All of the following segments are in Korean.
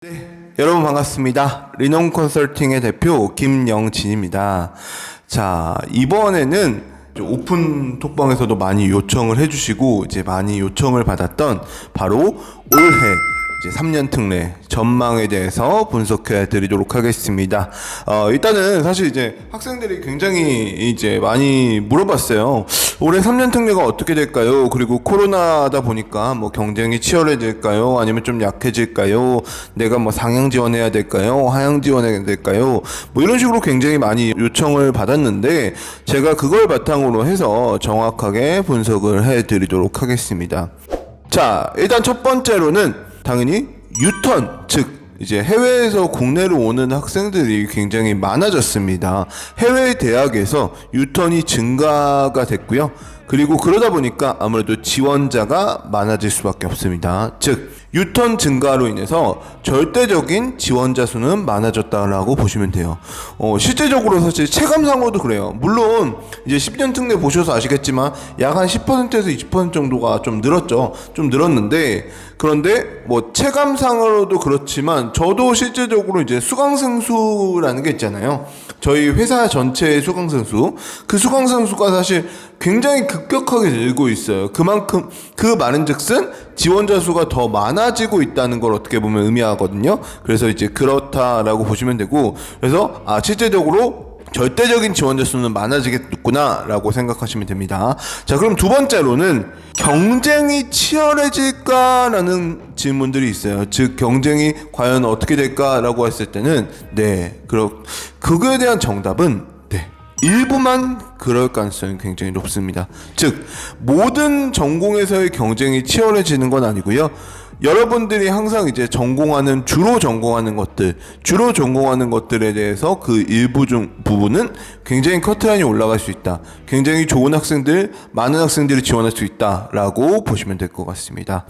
네, 여러분 반갑습니다. 리논 컨설팅의 대표 김영진입니다. 자, 이번에는 오픈 톡방에서도 많이 요청을 해주시고 이제 많이 요청을 받았던 바로 올해 이제 3년 특례 전망에 대해서 분석해 드리도록 하겠습니다. 일단은 사실 이제 학생들이 굉장히 이제 많이 물어봤어요. 올해 3년 특례가 어떻게 될까요? 그리고 코로나다 보니까 뭐 경쟁이 치열해질까요? 아니면 좀 약해질까요? 내가 뭐 상향 지원해야 될까요? 하향 지원해야 될까요? 뭐 이런 식으로 굉장히 많이 요청을 받았는데 제가 그걸 바탕으로 해서 정확하게 분석을 해 드리도록 하겠습니다. 자, 일단 첫 번째로는 당연히 유턴, 즉 이제 해외에서 국내로 오는 학생들이 굉장히 많아졌습니다. 해외 대학에서 유턴이 증가가 됐고요. 그리고 그러다 보니까 아무래도 지원자가 많아질 수밖에 없습니다. 즉 유턴 증가로 인해서 절대적인 지원자 수는 많아졌다라고 보시면 돼요. 실제적으로 사실 체감상으로도 그래요. 물론 이제 10년 특례 보셔서 아시겠지만 약 한 10%에서 20% 정도가 좀 늘었죠. 좀 늘었는데 그런데 뭐 체감상으로도 그렇지만 저도 실제적으로 이제 수강생 수라는 게 있잖아요. 저희 회사 전체의 수강생 수, 그 수강생 수가 사실 굉장히 급격하게 늘고 있어요. 그만큼 그 말인즉슨 지원자 수가 더 많아지고 있다는 걸 어떻게 보면 의미하거든요. 그래서 이제 그렇다라고 보시면 되고, 그래서 실제적으로 절대적인 지원자 수는 많아지겠구나 라고 생각하시면 됩니다. 자, 그럼 두 번째로는 경쟁이 치열해질까라는 질문들이 있어요. 즉 경쟁이 과연 어떻게 될까라고 했을 때는 그거에 대한 정답은 일부만 그럴 가능성이 굉장히 높습니다. 즉 모든 전공에서의 경쟁이 치열해지는 건 아니고요. 여러분들이 항상 이제 주로 전공하는 것들에 대해서 그 일부 부분은 굉장히 커트라인이 올라갈 수 있다. 굉장히 좋은 많은 학생들이 지원할 수 있다라고 보시면 될 것 같습니다.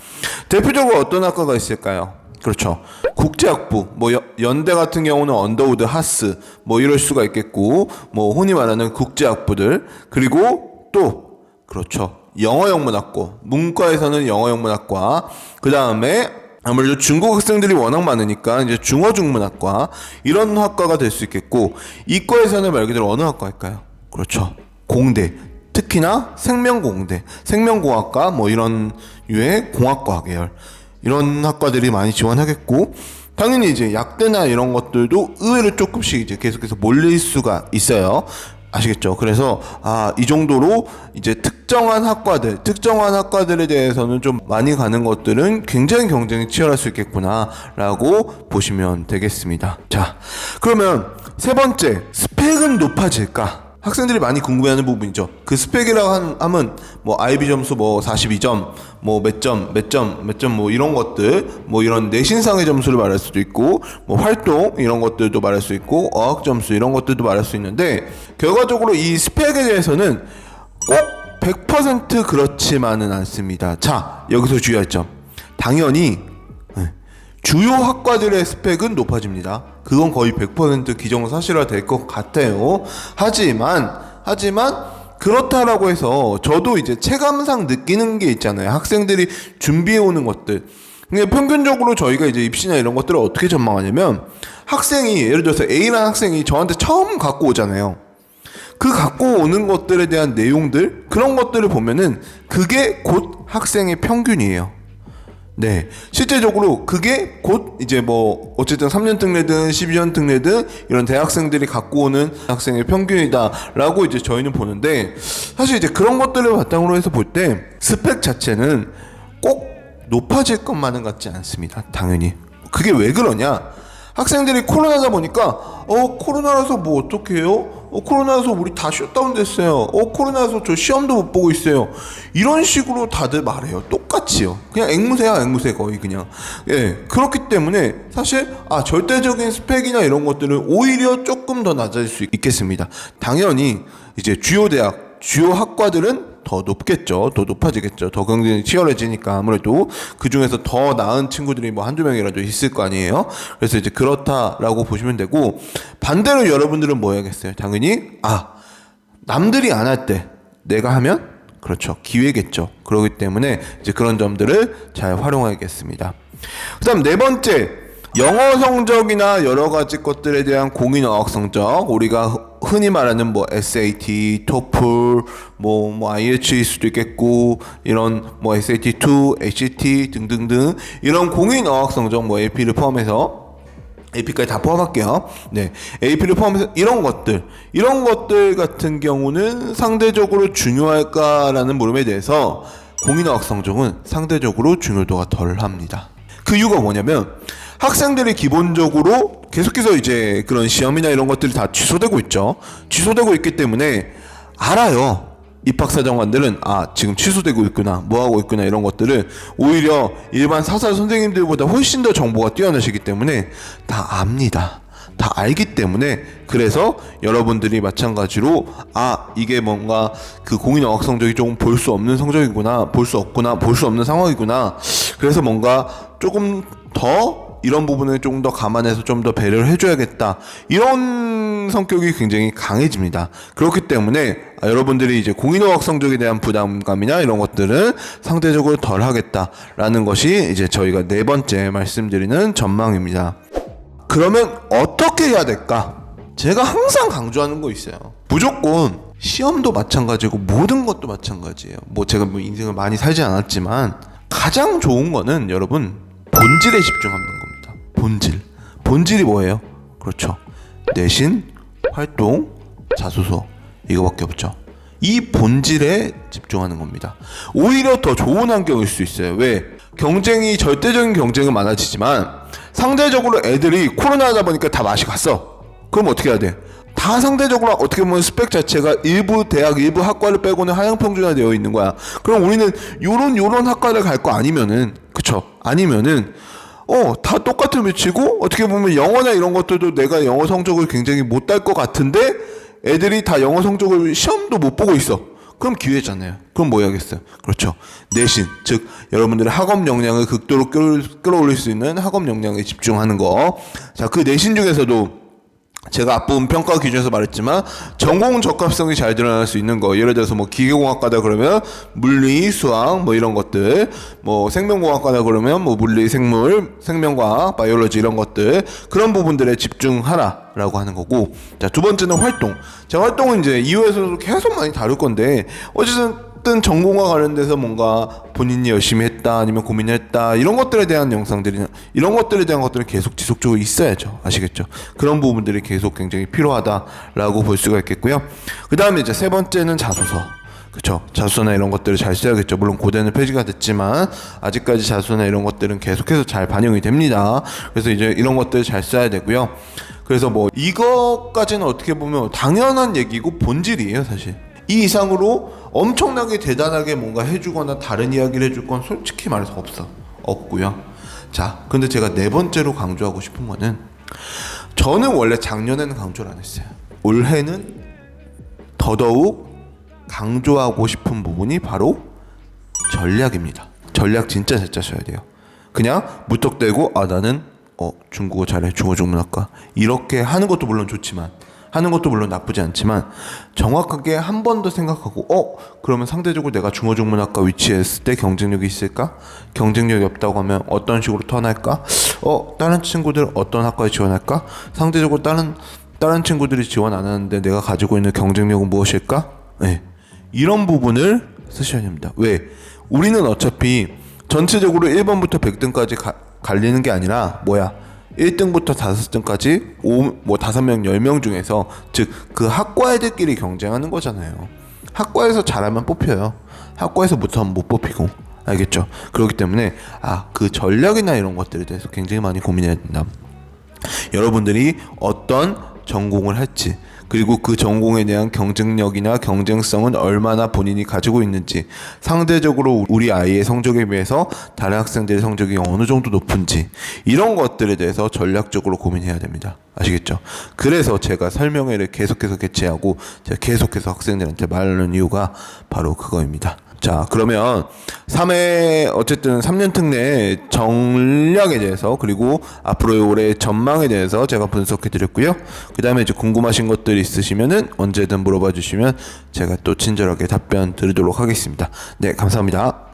대표적으로 어떤 학과가 있을까요? 그렇죠. 국제학부, 뭐 연대 같은 경우는 언더우드, 하스, 뭐 이럴 수가 있겠고, 뭐 흔히 말하는 국제학부들, 그리고 또 그렇죠. 영어영문학과, 문과에서는 영어영문학과, 그 다음에 아무래도 중국 학생들이 워낙 많으니까 이제 중어중문학과 이런 학과가 될 수 있겠고, 이과에서는 말 그대로 어느 학과일까요? 그렇죠. 공대. 특히나 생명공대, 생명공학과 뭐 이런 유의 공학과 계열. 이런 학과들이 많이 지원하겠고, 당연히 이제 약대나 이런 것들도 의외로 조금씩 이제 계속해서 몰릴 수가 있어요. 아시겠죠? 그래서 이 정도로 이제 특정한 학과들에 대해서는 좀 많이 가는 것들은 굉장히 경쟁이 치열할 수 있겠구나라고 보시면 되겠습니다. 자, 그러면 세 번째, 스펙은 높아질까? 학생들이 많이 궁금해하는 부분이죠. 그 스펙이라고 하면 뭐 IB 점수 뭐 42점, 뭐 몇 점 뭐 이런 것들, 뭐 이런 내신상의 점수를 말할 수도 있고, 뭐 활동 이런 것들도 말할 수 있고, 어학 점수 이런 것들도 말할 수 있는데, 결과적으로 이 스펙에 대해서는 꼭 100% 그렇지만은 않습니다. 자, 여기서 주의할 점. 당연히 주요 학과들의 스펙은 높아집니다. 그건 거의 100% 기정사실화 될 것 같아요. 하지만 그렇다라고 해서 저도 이제 체감상 느끼는 게 있잖아요. 학생들이 준비해오는 것들. 근데 평균적으로 저희가 이제 입시나 이런 것들을 어떻게 전망하냐면, 학생이 예를 들어서 A라는 학생이 저한테 처음 갖고 오잖아요. 그 갖고 오는 것들에 대한 내용들, 그런 것들을 보면은 그게 곧 학생의 평균이에요. 네, 실제적으로 그게 곧 이제 뭐 어쨌든 3년 특례든 12년 특례든 이런 대학생들이 갖고 오는 학생의 평균이다라고 이제 저희는 보는데, 사실 이제 그런 것들을 바탕으로 해서 볼 때 스펙 자체는 꼭 높아질 것만은 같지 않습니다. 당연히. 그게 왜 그러냐? 학생들이 코로나다 보니까 코로나라서 뭐 어떡해요? 코로나라서 우리 다 셧다운 됐어요. 코로나라서 저 시험도 못 보고 있어요. 이런 식으로 다들 말해요. 똑같이요. 그냥 앵무새야 거의 그냥. 예, 그렇기 때문에 사실 절대적인 스펙이나 이런 것들은 오히려 조금 더 낮아질 수 있겠습니다. 당연히 이제 주요 학과들은 더 높겠죠. 더 높아지겠죠. 더 경쟁이 치열해지니까 아무래도 그 중에서 더 나은 친구들이 뭐 한두 명이라도 있을 거 아니에요. 그래서 이제 그렇다라고 보시면 되고, 반대로 여러분들은 뭐 해야겠어요? 당연히 남들이 안 할 때 내가 하면 그렇죠. 기회겠죠. 그렇기 때문에 이제 그런 점들을 잘 활용하겠습니다. 그 다음 네 번째, 영어 성적이나 여러 가지 것들에 대한 공인 어학 성적, 우리가 흔히 말하는 뭐 SAT, TOEFL, 뭐 IH일 수도 있겠고, 이런 뭐 SAT2, ACT 등등등 이런 공인 어학 성적, 뭐 AP를 포함해서 AP까지 다 포함할게요. 네, AP를 포함해서 이런 것들 같은 경우는 상대적으로 중요할까라는 물음에 대해서 공인어학 성적은 상대적으로 중요도가 덜합니다. 그 이유가 뭐냐면 학생들이 기본적으로 계속해서 이제 그런 시험이나 이런 것들이 다 취소되고 있죠. 취소되고 있기 때문에 알아요. 입학사정관들은 지금 취소되고 있구나, 뭐하고 있구나, 이런 것들을 오히려 일반 사설 선생님들보다 훨씬 더 정보가 뛰어나시기 때문에 다 압니다. 다 알기 때문에, 그래서 여러분들이 마찬가지로 이게 뭔가 그 공인어학 성적이 조금 볼 수 없는 성적이구나, 볼 수 없는 상황이구나, 그래서 뭔가 조금 더 이런 부분을 좀 더 감안해서 좀 더 배려를 해줘야겠다, 이런 성격이 굉장히 강해집니다. 그렇기 때문에 여러분들이 이제 공인어학 성적에 대한 부담감이나 이런 것들은 상대적으로 덜 하겠다라는 것이 이제 저희가 네 번째 말씀드리는 전망입니다. 그러면 어떻게 해야 될까? 제가 항상 강조하는 거 있어요. 무조건 시험도 마찬가지고 모든 것도 마찬가지예요. 뭐 제가 뭐 인생을 많이 살지 않았지만 가장 좋은 거는 여러분 본질에 집중하는 겁니다. 본질이 뭐예요? 그렇죠. 내신, 활동, 자소서, 이거밖에 없죠. 이 본질에 집중하는 겁니다. 오히려 더 좋은 환경일 수 있어요. 왜? 절대적인 경쟁은 많아지지만 상대적으로 애들이 코로나다 보니까 다 맛이 갔어. 그럼 어떻게 해야 돼? 다 상대적으로 어떻게 보면 스펙 자체가 일부 대학, 일부 학과를 빼고는 하향 평준화되어 있는 거야. 그럼 우리는 요런 학과를 갈 거 아니면은, 그쵸? 아니면은 다 똑같은 위치고, 어떻게 보면 영어나 이런 것들도 내가 영어 성적을 굉장히 못 딸 것 같은데 애들이 다 영어 성적을 시험도 못 보고 있어. 그럼 기회잖아요. 그럼 뭐 해야겠어요? 그렇죠. 내신, 즉 여러분들의 학업 역량을 극도로 끌어올릴 수 있는 학업 역량에 집중하는 거. 자, 그 내신 중에서도 제가 앞부분 평가 기준에서 말했지만 전공 적합성이 잘 드러날 수 있는 거, 예를 들어서 뭐 기계공학과다 그러면 물리, 수학 뭐 이런 것들, 뭐 생명공학과다 그러면 뭐 물리, 생물, 생명과학, 바이올로지 이런 것들, 그런 부분들에 집중하라라고 하는 거고. 자, 두 번째는 활동. 자, 활동은 이제 이후에서도 계속 많이 다룰 건데, 어쨌든 전공과 관련돼서 뭔가 본인이 열심히 했다, 아니면 고민했다, 이런 것들에 대한 영상들이나 이런 것들에 대한 것들은 계속 지속적으로 있어야죠. 아시겠죠? 그런 부분들이 계속 굉장히 필요하다라고 볼 수가 있겠고요. 그 다음에 이제 세 번째는 자소서. 그쵸? 자소서나 이런 것들을 잘 써야겠죠. 물론 고대는 폐지가 됐지만 아직까지 자소서나 이런 것들은 계속해서 잘 반영이 됩니다. 그래서 이제 이런 것들 잘 써야 되고요. 그래서 뭐 이것까지는 어떻게 보면 당연한 얘기고 본질이에요, 사실. 이 이상으로 엄청나게 대단하게 뭔가 해주거나 다른 이야기를 해줄 건 솔직히 말해서 없고요. 자, 근데 제가 네 번째로 강조하고 싶은 거는, 저는 원래 작년에는 강조를 안 했어요. 올해는 더더욱 강조하고 싶은 부분이 바로 전략입니다. 전략 진짜 잘 짜셔야 돼요. 그냥 무턱대고 나는 중국어 잘해, 중어중문학과, 이렇게 하는 것도 물론 좋지만, 하는 것도 물론 나쁘지 않지만 정확하게 한 번 더 생각하고 그러면 상대적으로 내가 중어중문학과 위치했을 때 경쟁력이 있을까? 경쟁력이 없다고 하면 어떤 식으로 턴할까? 다른 친구들 어떤 학과에 지원할까? 상대적으로 다른 친구들이 지원 안 하는데 내가 가지고 있는 경쟁력은 무엇일까? 네. 이런 부분을 쓰셔야 됩니다. 왜? 우리는 어차피 전체적으로 1번부터 100등까지 갈리는 게 아니라 1등부터 5등까지 5명, 10명 중에서, 즉 그 학과 애들끼리 경쟁하는 거잖아요. 학과에서 잘하면 뽑혀요. 학과에서 못하면 못 뽑히고. 알겠죠? 그렇기 때문에 그 전략이나 이런 것들에 대해서 굉장히 많이 고민해야 된다. 여러분들이 어떤 전공을 할지, 그리고 그 전공에 대한 경쟁력이나 경쟁성은 얼마나 본인이 가지고 있는지, 상대적으로 우리 아이의 성적에 비해서 다른 학생들의 성적이 어느 정도 높은지, 이런 것들에 대해서 전략적으로 고민해야 됩니다. 아시겠죠? 그래서 제가 설명회를 계속해서 개최하고 제가 계속해서 학생들한테 말하는 이유가 바로 그거입니다. 자, 그러면 3회 어쨌든 3년 특례 전략에 대해서, 그리고 앞으로의 올해 전망에 대해서 제가 분석해 드렸고요. 그 다음에 이제 궁금하신 것들이 있으시면은 언제든 물어봐 주시면 제가 또 친절하게 답변 드리도록 하겠습니다. 네, 감사합니다.